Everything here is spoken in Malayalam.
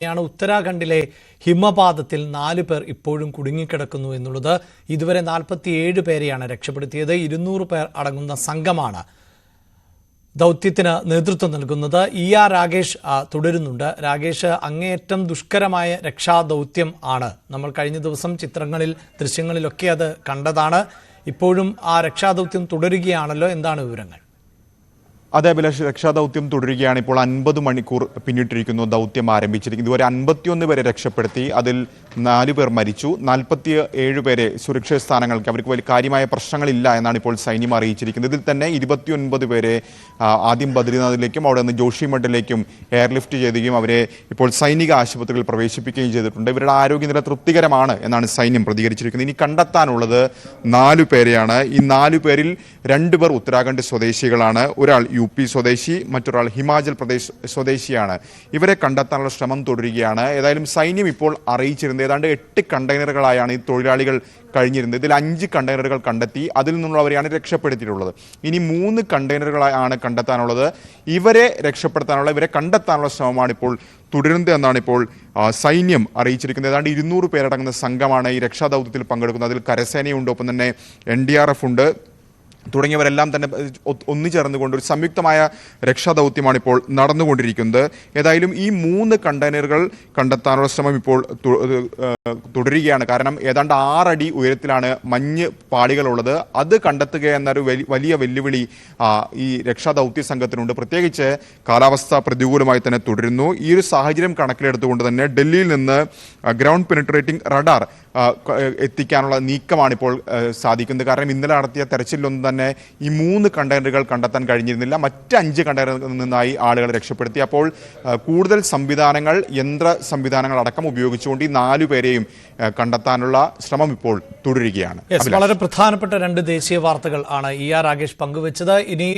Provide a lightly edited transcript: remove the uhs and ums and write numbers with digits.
ാണ് ഉത്തരാഖണ്ഡിലെ ഹിമപാതത്തിൽ 4 പേർ ഇപ്പോഴും കുടുങ്ങിക്കിടക്കുന്നു എന്നുള്ളത്. ഇതുവരെ 47 പേരെയാണ് രക്ഷപ്പെടുത്തിയത്. 200 പേർ അടങ്ങുന്ന സംഘമാണ് ദൗത്യത്തിന് നേതൃത്വം നൽകുന്നത്. രാകേഷ് തുടരുന്നുണ്ട്. രാകേഷ്, അങ്ങേയറ്റം ദുഷ്കരമായ രക്ഷാദൗത്യം ആണ്. നമ്മൾ കഴിഞ്ഞ ദിവസം ചിത്രങ്ങളിൽ ദൃശ്യങ്ങളിലൊക്കെ അത് കണ്ടതാണ്. ഇപ്പോഴും ആ രക്ഷാദൗത്യം തുടരുകയാണല്ലോ, എന്താണ് വിവരങ്ങൾ? അതെ അഭിലാഷ്, രക്ഷാദൗത്യം തുടരുകയാണ്. ഇപ്പോൾ 50 മണിക്കൂർ പിന്നിട്ടിരിക്കുന്നു ദൗത്യം ആരംഭിച്ചിരിക്കുന്നു. ഇതുവരെ 51 പേരെ രക്ഷപ്പെടുത്തി. അതിൽ 4 പേർ മരിച്ചു. 47 പേരെ സുരക്ഷിത സ്ഥാനങ്ങൾക്ക്, അവർക്ക് വലിയ കാര്യമായ പ്രശ്നങ്ങളില്ല എന്നാണ് ഇപ്പോൾ സൈന്യം അറിയിച്ചിരിക്കുന്നത്. ഇതിൽ തന്നെ 29 പേരെ ആദ്യം ബദ്രിനാഥിലേക്കും അവിടെ നിന്ന് ജോഷിമഠിലേക്കും എയർലിഫ്റ്റ് ചെയ്യുകയും അവരെ ഇപ്പോൾ സൈനിക ആശുപത്രികളിൽ പ്രവേശിപ്പിക്കുകയും ചെയ്തിട്ടുണ്ട്. ഇവരുടെ ആരോഗ്യനില തൃപ്തികരമാണ് എന്നാണ് സൈന്യം പ്രതികരിച്ചിരിക്കുന്നത്. ഇനി കണ്ടെത്താനുള്ളത് 4 പേരെയാണ്. ഈ 4 പേരിൽ 2 പേർ ഉത്തരാഖണ്ഡ് സ്വദേശികളാണ്. ഒരാൾ UP സ്വദേശി, മറ്റൊരാൾ ഹിമാചൽ പ്രദേശ് സ്വദേശിയാണ്. ഇവരെ കണ്ടെത്താനുള്ള ശ്രമം തുടരുകയാണ്. ഏതായാലും സൈന്യം ഇപ്പോൾ അറിയിച്ചിരുന്നത് ഏതാണ്ട് 8 കണ്ടെയ്നറുകളായാണ് ഈ തൊഴിലാളികൾ കഴിഞ്ഞിരുന്നത്. ഇതിൽ 5 കണ്ടെയ്നറുകൾ കണ്ടെത്തി. അതിൽ നിന്നുള്ളവരെയാണ് രക്ഷപ്പെടുത്തിയിട്ടുള്ളത്. ഇനി 3 കണ്ടെയ്നറുകളാണ് കണ്ടെത്താനുള്ളത്. ഇവരെ കണ്ടെത്താനുള്ള ശ്രമമാണ് ഇപ്പോൾ തുടരുന്നത് എന്നാണ് ഇപ്പോൾ സൈന്യം അറിയിച്ചിരിക്കുന്നത്. ഏതാണ്ട് 200 പേരടങ്ങുന്ന സംഘമാണ് ഈ രക്ഷാദൗത്യത്തിൽ പങ്കെടുക്കുന്നത്. അതിൽ കരസേനയുണ്ട്, ഒപ്പം തന്നെ NDRF ഉണ്ട് തുടങ്ങിയവരെല്ലാം തന്നെ ഒന്നുചേർന്നുകൊണ്ട് ഒരു സംയുക്തമായ രക്ഷാദൗത്യമാണ് ഇപ്പോൾ നടന്നുകൊണ്ടിരിക്കുന്നത്. ഏതായാലും ഈ 3 കണ്ടെയ്നറുകൾ കണ്ടെത്താനുള്ള ശ്രമം ഇപ്പോൾ തുടരുകയാണ്. കാരണം ഏതാണ്ട് 6 അടി ഉയരത്തിലാണ് മഞ്ഞ് പാളികളുള്ളത്. അത് കണ്ടെത്തുക എന്നൊരു വലിയ വെല്ലുവിളി ഈ രക്ഷാദൗത്യ സംഘത്തിനുണ്ട്. പ്രത്യേകിച്ച് കാലാവസ്ഥ പ്രതികൂലമായി തന്നെ തുടരുന്നു. ഈ ഒരു സാഹചര്യം കണക്കിലെടുത്തുകൊണ്ട് തന്നെ ഡൽഹിയിൽ നിന്ന് ഗ്രൗണ്ട് പെനിട്രേറ്റിംഗ് റഡാർ എത്തിക്കാനുള്ള നീക്കമാണ് ഇപ്പോൾ സാധിക്കുന്നത്. കാരണം ഇന്നലെ നടത്തിയ തെരച്ചിലൊന്നും തന്നെ ഈ 3 കണ്ടെയ്നറുകൾ കണ്ടെത്താൻ കഴിഞ്ഞിരുന്നില്ല. മറ്റ് 5 കണ്ടെയ്നറുകളിൽ നിന്നായി ആളുകളെ രക്ഷപ്പെടുത്തി. അപ്പോൾ കൂടുതൽ സംവിധാനങ്ങൾ, യന്ത്ര സംവിധാനങ്ങൾ അടക്കം ഉപയോഗിച്ചുകൊണ്ട് ഈ 4 പേരെയും കണ്ടെത്താനുള്ള ശ്രമം ഇപ്പോൾ തുടരുകയാണ്. വളരെ പ്രധാനപ്പെട്ട 2 ദേശീയ വാർത്തകൾ ആണ് രാകേഷ് പങ്കുവച്ചത്. ഇനി